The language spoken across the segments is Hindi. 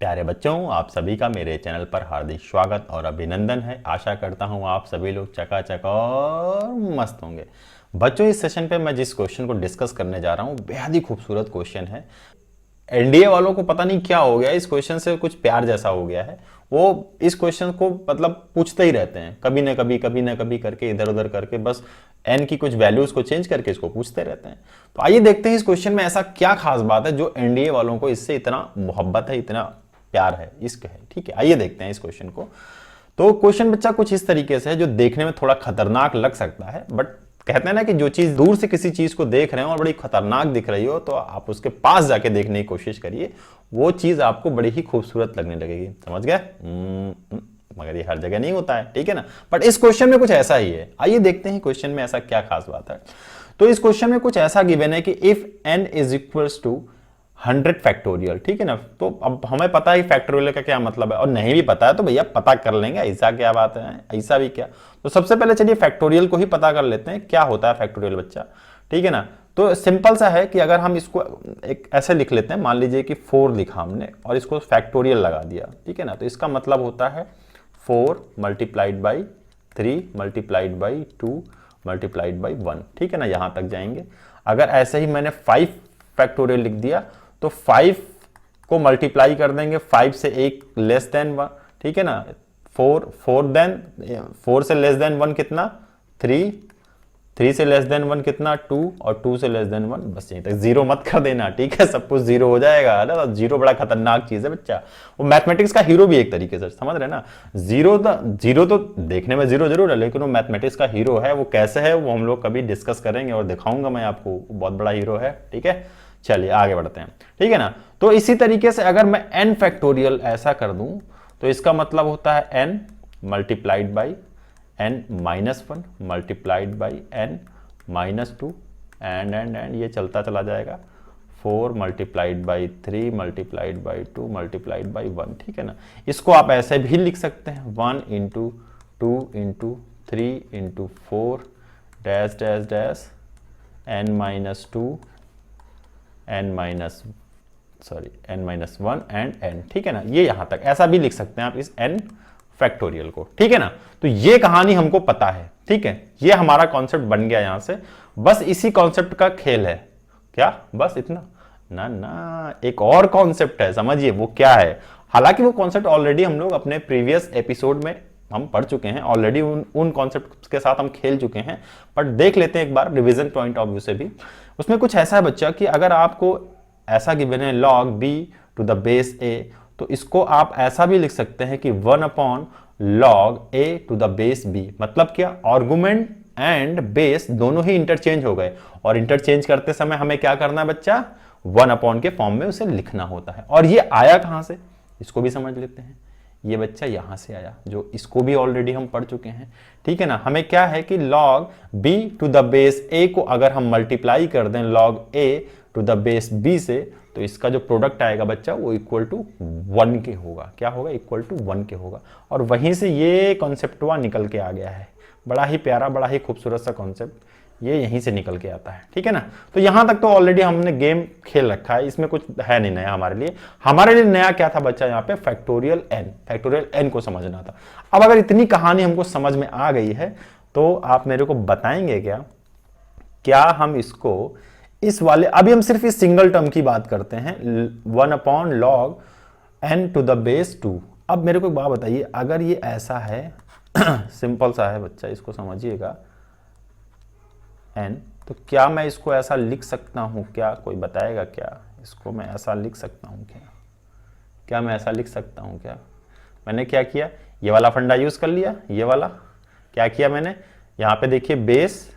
प्यारे बच्चों, आप सभी का मेरे चैनल पर हार्दिक स्वागत और अभिनंदन है। आशा करता हूँ आप सभी लोग चकाचक और मस्त होंगे। बच्चों, इस सेशन पे मैं जिस क्वेश्चन को डिस्कस करने जा रहा हूँ बेहद ही खूबसूरत क्वेश्चन है। एनडीए वालों को पता नहीं क्या हो गया, इस क्वेश्चन से कुछ प्यार जैसा हो गया है। वो इस क्वेश्चन को मतलब पूछते ही रहते हैं, कभी ना कभी करके इधर उधर करके बस एन की कुछ वैल्यूज को चेंज करके इसको पूछते रहते हैं। तो आइए देखते हैं इस क्वेश्चन में ऐसा क्या खास बात है जो एनडीए वालों को इससे इतना मोहब्बत है, इतना प्यार है, इश्क है। ठीक है, आइए देखते हैं इस क्वेश्चन को। तो क्वेश्चन बच्चा कुछ इस तरीके से है जो देखने में थोड़ा खतरनाक लग सकता है, बट कहते हैं ना कि जो चीज दूर से किसी चीज को देख रहे हैं और बड़ी खतरनाक दिख रही हो तो आप उसके पास जाके देखने की कोशिश करिए, वो चीज आपको बड़ी ही खूबसूरत लगने लगेगी। समझ गए? मगर ये हर जगह नहीं होता है, ठीक है ना। बट इस क्वेश्चन में कुछ ऐसा ही है। आइए देखते हैं क्वेश्चन में ऐसा क्या खास बात है। तो इस क्वेश्चन में कुछ ऐसा गिवन है कि if n is equals to 100 factorial, ठीक है ना। तो अब हमें पता है फैक्टोरियल का क्या मतलब है, और नहीं भी पता है तो भैया पता कर लेंगे, ऐसा क्या बात है, ऐसा भी क्या। तो सबसे पहले चलिए फैक्टोरियल को ही पता कर लेते हैं, क्या होता है फैक्टोरियल बच्चा, ठीक है ना। तो सिंपल सा है कि अगर हम इसको एक ऐसे लिख लेते हैं, मान लीजिए कि 4 लिखा हमने और इसको फैक्टोरियल लगा दिया, ठीक है ना। तो इसका मतलब होता है 4 multiplied by 3 multiplied by 2 multiplied by 1, ठीक है ना। यहां तक जाएंगे। अगर ऐसे ही मैंने 5 फैक्टोरियल लिख दिया तो 5 को मल्टीप्लाई कर देंगे 5 से एक लेस देन 1, ठीक है ना। 4 से लेस देन 1 कितना 3 से लेस देन 1 कितना 2 और 2 से लेस देन 1, बस यहीं तक। जीरो मत कर देना, ठीक है, सब कुछ जीरो हो जाएगा ना। तो जीरो बड़ा खतरनाक चीज है बच्चा, वो मैथमेटिक्स का हीरो भी एक तरीके से, समझ रहे ना। जीरो तो देखने में जीरो जरूर है, लेकिन वो मैथमेटिक्स का हीरो है। वो कैसे है वो हम लोग कभी डिस्कस करेंगे और दिखाऊंगा मैं आपको, बहुत बड़ा हीरो है, ठीक है। चलिए आगे बढ़ते हैं, ठीक है ना। तो इसी तरीके से अगर मैं n फैक्टोरियल ऐसा कर दूं तो इसका मतलब होता है n multiplied by n minus 1 multiplied by n minus 2 and ये चलता चला जाएगा। 4 multiplied by 3 multiplied by 2 multiplied by 1, ठीक है ना। इसको आप ऐसे भी लिख सकते हैं 1 into 2 into 3 into 4 dash dash dash n minus 2 n minus 1 and n, ठीक है ना। ये यहां तक ऐसा भी लिख सकते हैं आप इस n फैक्टोरियल को, ठीक है ना। तो ये कहानी हमको पता है, ठीक है, ये हमारा कॉन्सेप्ट बन गया यहां से। बस इसी कॉन्सेप्ट का खेल है क्या, बस इतना ना ना, एक और कॉन्सेप्ट है, समझिए वो क्या है। हालांकि वो कॉन्सेप्ट ऑलरेडी हम लोग अपने प्रीवियस एपिसोड में हम पढ़ चुके हैं ऑलरेडी, उन कॉन्सेप्ट के साथ हम खेल चुके हैं, बट देख लेते हैं एक बार रिवीजन पॉइंट ऑफ व्यू से भी। उसमें कुछ ऐसा है बच्चा कि अगर आपको ऐसा गिवन है log b to the base a, तो इसको आप ऐसा भी लिख सकते हैं कि 1 upon log a to the base b। मतलब क्या, आर्गुमेंट एंड बेस दोनों ही इंटरचेंज हो गए, और इंटरचेंज करते समय हमें क्या करना है बच्चा, 1 अपॉन के फॉर्म में उसे लिखना होता है। और ये आया कहां से, इसको भी समझ लेते हैं। ये बच्चा यहां से आया, जो इसको भी ऑलरेडी हम पढ़ चुके हैं, ठीक है ना। हमें क्या है कि log b to the base a को अगर हम मल्टीप्लाई कर दें log a to the base b से, तो इसका जो प्रोडक्ट आएगा बच्चा वो इक्वल टू 1 के होगा। क्या होगा, इक्वल टू 1 के होगा। और वहीं से ये कॉन्सेप्ट निकल के आ गया है। बड़ा ही प्यारा, बड़ा ही खूबसूरत सा कॉन्सेप्ट, ये यहीं से निकल के आता है, ठीक है ना। तो यहां तक तो ऑलरेडी हमने गेम खेल रखा है, इसमें कुछ है नहीं नया हमारे लिए। हमारे लिए नया क्या था बच्चा, यहाँ पे फैक्टोरियल n को समझना था। अब अगर इतनी कहानी हमको समझ में आ गई है तो आप मेरे को बताएंगे क्या हम इसको इस वाले, अभी हम सिर्फ इस सिंगल टर्म की बात करते हैं 1 upon log n to the base 2। अब मेरे को एक बात बताइए, अगर ये ऐसा है सिंपल सा है बच्चा, इसको समझिएगा n, तो क्या मैं इसको ऐसा लिख सकता हूं क्या, कोई बताएगा क्या, इसको मैं ऐसा लिख सकता हूं क्या मैं ऐसा लिख सकता हूं क्या। मैंने क्या किया, ये वाला फंडा यूज कर लिया, ये वाला क्या किया मैंने, यहां पे देखिए बेस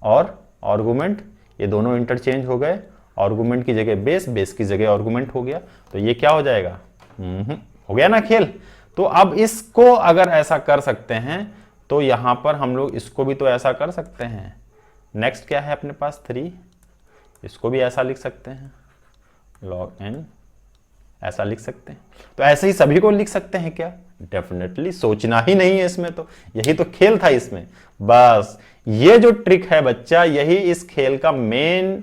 और आर्गुमेंट ये दोनों इंटरचेंज हो गए, आर्गुमेंट की जगह बेस की जगह आर्गुमेंट हो गया, तो ये क्या हो जाएगा, हो गया ना खेल। तो अब इसको अगर ऐसा कर सकते हैं तो यहां पर हम लोग इसको भी तो ऐसा कर सकते हैं। नेक्स्ट क्या है अपने पास 3, इसको भी ऐसा लिख सकते हैं, log n ऐसा लिख सकते हैं। तो ऐसे ही सभी को लिख सकते हैं क्या, डेफिनेटली, सोचना ही नहीं है इसमें, तो यही तो खेल था इसमें। बस ये जो ट्रिक है बच्चा, यही इस खेल का मेन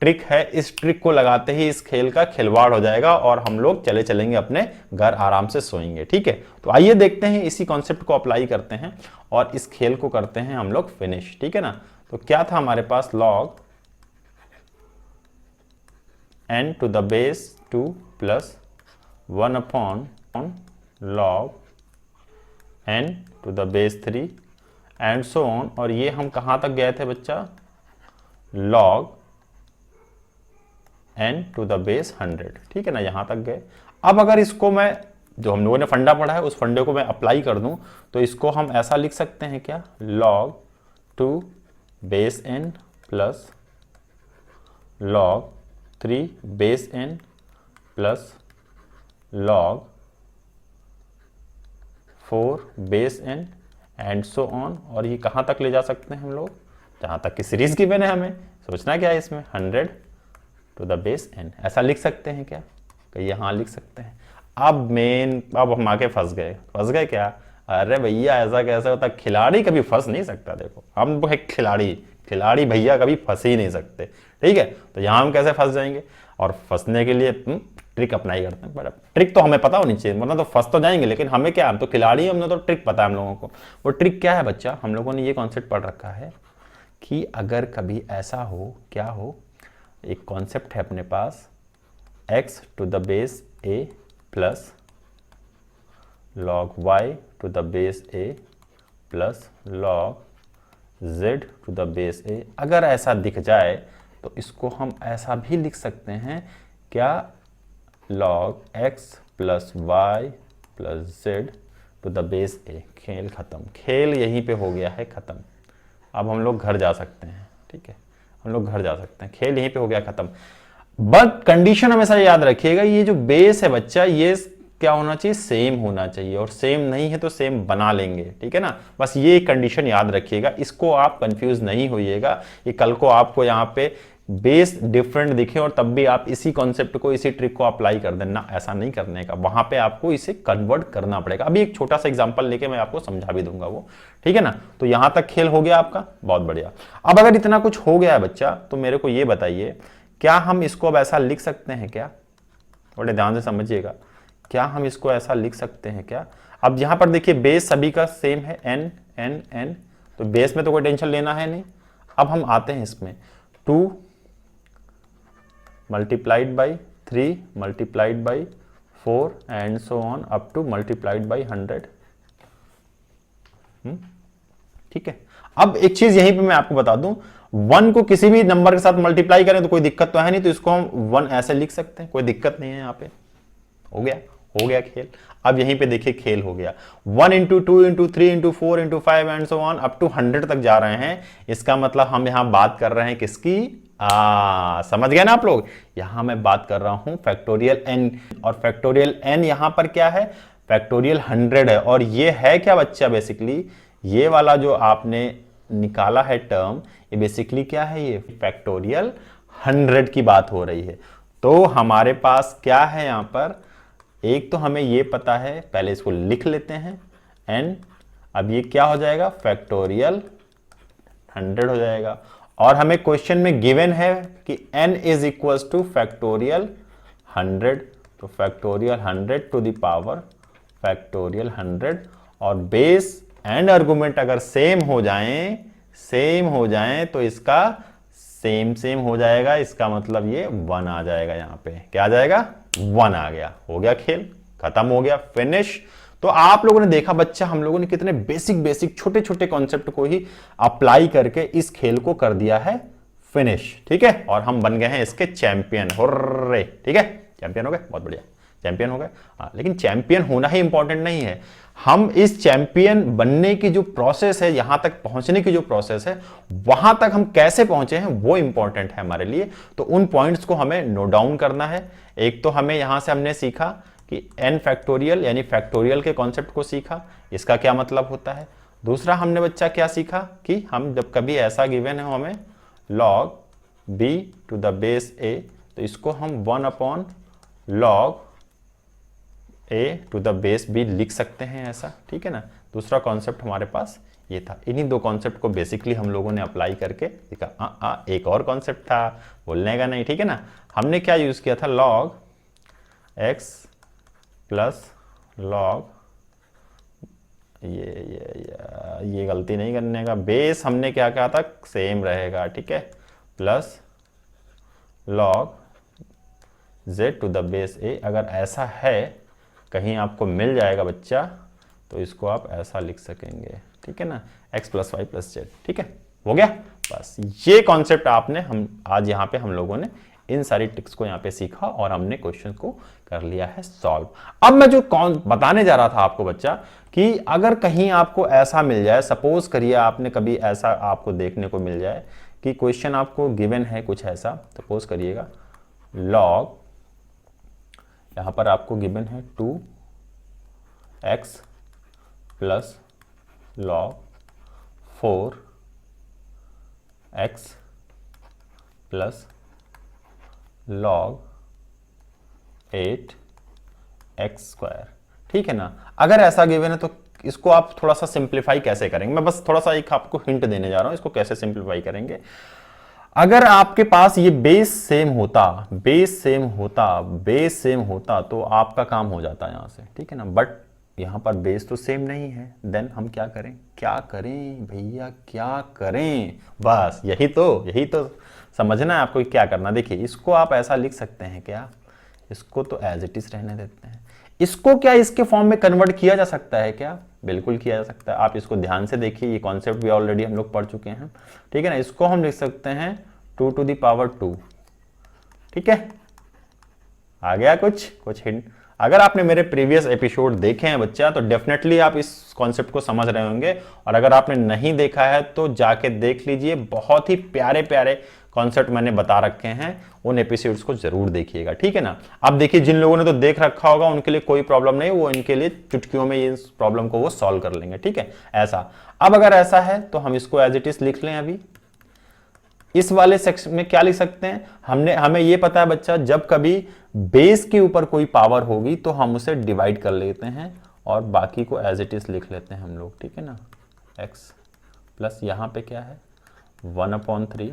ट्रिक है, इस ट्रिक को लगाते ही इस खेल का खिलवाड़ हो जाएगा और हम लोग चले चलेंगे अपने घर, आराम से सोएंगे। ठीक है, तो आइए देखते हैं, इसी कॉन्सेप्ट को अप्लाई करते हैं और इस खेल को करते हैं हम लोग फिनिश। ठीक है ना, तो क्या था हमारे पास, log n to the base 2 plus 1 upon log n to the base 3 and so on. और ये हम कहां तक गए थे बच्चा, log n to the base 100। ठीक है ना, यहां तक गए। अब अगर इसको मैं, जो हम लोगों ने फंडा पढ़ा है उस फंडे को मैं अप्लाई कर दूं, तो इसको हम ऐसा लिख सकते हैं क्या, log 2 base n plus log 3 base n plus log 4 base n and so on. और ये कहां तक ले जा सकते हैं हम लोग, जहां तक की सीरीज गिवन है, हमें सोचना क्या है इसमें, 100 टू द बेस n, ऐसा लिख सकते हैं क्या, कि यहां लिख सकते हैं। अब हम आके फंस गए क्या, अरे भैया ऐसा कैसे होता, खिलाड़ी कभी फंस नहीं सकता। देखो हम है खिलाड़ी भैया कभी फंस ही नहीं सकते। ठीक है, तो यहां हम कैसे फंस जाएंगे, और फंसने के लिए ट्रिक अप्लाई करते हैं। पर ट्रिक तो हमें पता होनी चाहिए, वरना तो फंस तो जाएंगे, लेकिन हमें क्या, हम तो खिलाड़ी हैं, हमने तो ट्रिक पता है हम लोगों को। वो ट्रिक क्या है बच्चा, हम लोगों ने ये कॉन्सेप्ट पढ़ रखा है कि अगर कभी ऐसा हो, क्या हो, एक कॉन्सेप्ट है अपने पास, x to the base a plus log y to the base a plus log z to the base a। अगर ऐसा दिख जाए तो इसको हम ऐसा भी लिख सकते हैं क्या, log x plus y plus z to the base a। खेल खत्म, खेल यहीं पे हो गया है खत्म। अब हम लोग घर जा सकते हैं। ठीक है, हम लोग घर जा सकते हैं, खेल यहीं पे हो गया खत्म। बट कंडीशन हमेशा याद रखिएगा, ये जो बेस है बच्चा, ये क्या होना चाहिए, सेम होना चाहिए, और सेम नहीं है तो सेम बना लेंगे। ठीक है ना, बस ये कंडीशन याद रखिएगा, इसको आप कंफ्यूज नहीं होइएगा। ये कल को आपको यहाँ पे बेस डिफरेंट दिखे और तब भी आप इसी कॉन्सेप्ट को, इसी ट्रिक को अप्लाई कर देना, ऐसा नहीं करने का, वहां पे आपको इसे कन्वर्ट करना पड़ेगा। अभी एक छोटा सा एग्जांपल लेके मैं आपको समझा भी दूंगा वो। ठीक है ना, तो यहां तक खेल हो गया आपका, बहुत बढ़िया। अब अगर इतना कुछ हो गया है बच्चा, तो मेरे को ये बताइए, क्या हम इसको अब ऐसा लिख सकते हैं क्या, थोड़े ध्यान से समझिएगा, क्या हम इसको ऐसा लिख सकते हैं क्या। अब यहां पर देखिए बेस सभी का सेम है, n n n, तो बेस में तो कोई टेंशन लेना है नहीं। अब हम आते हैं इसमें, 2 multiplied by 3 multiplied by 4 and so on up two multiplied by 100। ठीक है, अब एक चीज यहीं पे मैं आपको बता दूं, 1 को किसी भी नंबर के साथ मल्टीप्लाई करें तो कोई दिक्कत तो है नहीं, तो इसको हम 1 ऐसे लिख सकते हैं, कोई दिक्कत नहीं है। यहाँ पे हो गया खेल। अब यहीं पे देखिए खेल हो गया, 1 into 2 into 3 into 4 into 5 and so on up to 100 तक जा रहे हैं। इसका मतलब हम यहां बात कर रहे हैं किसकी, समझ गए ना आप लोग, यहां मैं बात कर रहा हूं फैक्टोरियल n, और फैक्टोरियल n यहां पर क्या है, फैक्टोरियल 100 है। और ये है क्या बच्चा, बेसिकली ये वाला जो आपने निकाला है टर्म, ये बेसिकली क्या है, ये फैक्टोरियल 100 की बात हो रही है। तो हमारे पास क्या है यहां पर, एक तो हमें ये पता है, पहले इसको लिख लेते हैं n, अब ये क्या हो जाएगा, फैक्टोरियल 100 हो जाएगा। और हमें क्वेश्चन में गिवन है कि n is equals to factorial 100, तो factorial 100 to the power factorial 100, और बेस एंड आर्गुमेंट अगर सेम हो जाएं तो इसका सेम हो जाएगा, इसका मतलब ये 1 आ जाएगा। यहां पे क्या आ जाएगा, 1 आ गया, हो गया खेल खत्म, हो गया फिनिश। तो आप लोगों ने देखा बच्चा, हम लोगों ने कितने बेसिक छोटे छोटे कॉन्सेप्ट को ही अप्लाई करके इस खेल को कर दिया है फिनिश। ठीक है, और हम बन गए हैं इसके चैंपियन, होर्रे। ठीक है, चैंपियन हो गए, बहुत बढ़िया, चैंपियन हो गए। हाँ, लेकिन चैंपियन होना ही इंपॉर्टेंट नहीं है, हम इस चैंपियन बनने की जो प्रोसेस है, यहां तक पहुंचने की जो प्रोसेस है, वहां तक हम कैसे पहुंचे हैं वो इंपॉर्टेंट है हमारे लिए। तो उन पॉइंट्स को हमें नोट डाउन करना है। एक तो हमें यहां से हमने सीखा कि n फैक्टोरियल यानी फैक्टोरियल के कॉन्सेप्ट को सीखा, इसका क्या मतलब होता है। दूसरा हमने बच्चा क्या सीखा कि हम जब कभी ऐसा गिवन है हमें log b to the base a, तो इसको हम 1 upon log a to the base b लिख सकते हैं ऐसा। ठीक है ना, दूसरा कॉन्सेप्ट हमारे पास ये था। इन्हीं दो कॉन्सेप्ट को बेसिकली हम लोगों ने अप्लाई करके देखा। एक और कॉन्सेप्ट था, बोलने का नहीं, ठीक है ना। हमने क्या यूज किया था, log x प्लस log, ये गलती नहीं करने का, बेस हमने क्या कहा था, सेम रहेगा, ठीक है, plus log z to the base a। अगर ऐसा है, कहीं आपको मिल जाएगा बच्चा, तो इसको आप ऐसा लिख सकेंगे, ठीक है ना, x plus y plus z, ठीक है, हो गया। बस ये कॉन्सेप्ट आपने हम आज यहाँ पे हम लोगों ने इन सारी ट्रिक्स को यहाँ पे सीखा और हमने क्वेश्चन को कर लिया है सॉल्व। अब मैं जो बताने जा रहा था आपको बच्चा, कि अगर कहीं आपको ऐसा मिल जाए, सपोज करिए आपने कभी ऐसा आपको देखने को मिल जाए कि क्वेश्चन आपको गिवन है कुछ ऐसा, सपोज करिएगा लॉग, यहां पर आपको गिवन है 2x plus log 4x plus log 8x square, ठीक है ना। अगर ऐसा गिवन है तो इसको आप थोड़ा सा सिंप्लीफाई कैसे करेंगे, मैं बस थोड़ा सा एक आपको हिंट देने जा रहा हूं, इसको कैसे सिंप्लीफाई करेंगे। अगर आपके पास ये बेस सेम होता तो आपका काम हो जाता यहां से, ठीक है ना। बट यहां पर बेस तो सेम नहीं है, देन हम क्या करें भैया, क्या करें, बस यही तो समझना है आपको क्या करना। देखिए इसको आप ऐसा लिख सकते हैं क्या, इसको तो एज इट इज रहने देते हैं, इसको क्या इसके फॉर्म में कन्वर्ट किया जा सकता है क्या, बिल्कुल किया जा सकता है। आप इसको ध्यान से देखिए, ये कॉन्सेप्ट भी ऑलरेडी हम लोग पढ़ चुके हैं, ठीक है ना। इसको हम लिख सकते हैं 2 टू द पावर 2, ठीक है, आ गया कुछ हिंट। अगर आपने मेरे प्रीवियस एपिसोड देखे हैं बच्चा, तो डेफिनेटली आप इस कॉन्सेप्ट को समझ रहे होंगे, और अगर आपने नहीं देखा है तो जाके देख लीजिए, बहुत ही प्यारे प्यारे कॉन्सेप्ट मैंने बता रखे हैं, उन एपिसोड्स को जरूर देखिएगा, ठीक है ना। अब देखिए जिन लोगों ने तो देख रखा होगा उनके लिए कोई प्रॉब्लम नहीं, वो इनके लिए चुटकियों में इस प्रॉब्लम को वो सॉल्व कर लेंगे, ठीक है। ऐसा अब अगर ऐसा है तो हम इसको एज इट इज लिख लें। अभी इस वाले सेक्शन में क्या लिख सकते हैं, हमें ये पता है बच्चा, जब कभी बेस के ऊपर कोई पावर होगी तो हम उसे डिवाइड कर लेते हैं और बाकी को एज इट इज लिख लेते हैं हम लोग, ठीक है ना। x प्लस यहां पे क्या है 1/3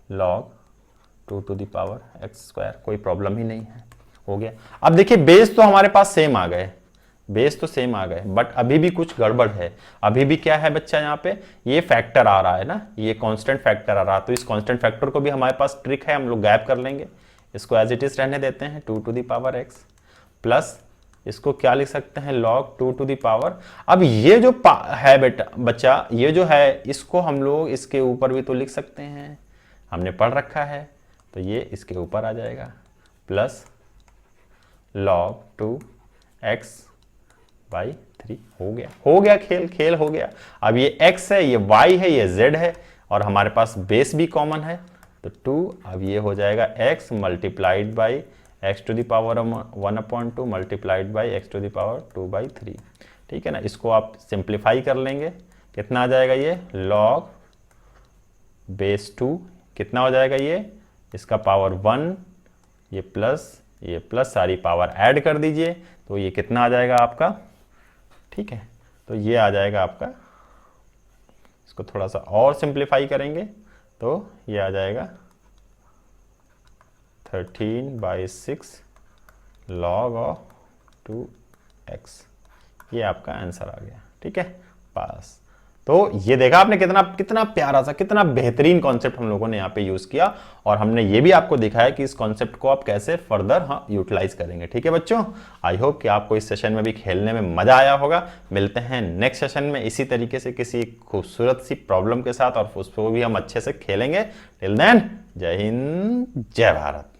log 2 to the power x square, कोई प्रॉब्लम ही नहीं है, हो गया। अब देखिए बेस तो हमारे पास सेम आ गए, बट अभी भी कुछ गड़बड़ है। अभी भी क्या है बच्चा, यहाँ पे ये फैक्टर आ रहा है ना, ये कांस्टेंट फैक्टर आ रहा है, तो इस कांस्टेंट फैक्टर को भी हमारे पास ट्रिक है, हम लोग गायब कर लेंगे, इसको एज इट इज रहने देते हैं 2 to the power x plus इसको क्या लिख सकते हैं log 2 टू द पावर। अब ये जो है बेटा बच्चा, ये जो है इसको हम लोग इसके ऊपर भी तो लिख सकते हैं, हमने पढ़ रखा है, तो ये इसके ऊपर आ जाएगा प्लस log 2x बाई 3, हो गया खेल हो गया। अब ये x है, ये y है, ये z है, और हमारे पास बेस भी कॉमन है, तो 2, अब ये हो जाएगा x multiplied by x to the power 1/2 multiplied by x to the power 2/3, ठीक है ना। इसको आप सिंप्लीफाई कर लेंगे, कितना आ जाएगा ये log बेस 2, कितना हो जाएगा ये, इसका पावर 1, ये प्लस सारी पावर ऐड कर दीजिए, तो ये कितना आ जाएगा आपका, ठीक है। तो ये आ जाएगा आपका, इसको थोड़ा सा और सिंप्लीफाई करेंगे तो ये आ जाएगा 13/6 log of 2x, ये आपका आंसर आ गया, ठीक है, पास। तो ये देखा आपने कितना प्यारा सा, कितना बेहतरीन कॉन्सेप्ट हम लोगों ने यहाँ पे यूज किया, और हमने ये भी आपको दिखाया कि इस कॉन्सेप्ट को आप कैसे फर्दर यूटिलाइज करेंगे, ठीक है बच्चों। आई होप कि आपको इस सेशन में भी खेलने में मजा आया होगा। मिलते हैं नेक्स्ट सेशन में इसी तरीके से किसी खूबसूरत सी प्रॉब्लम के साथ, और उसको भी हम अच्छे से खेलेंगे। टिल देन, जय हिंद, जय भारत।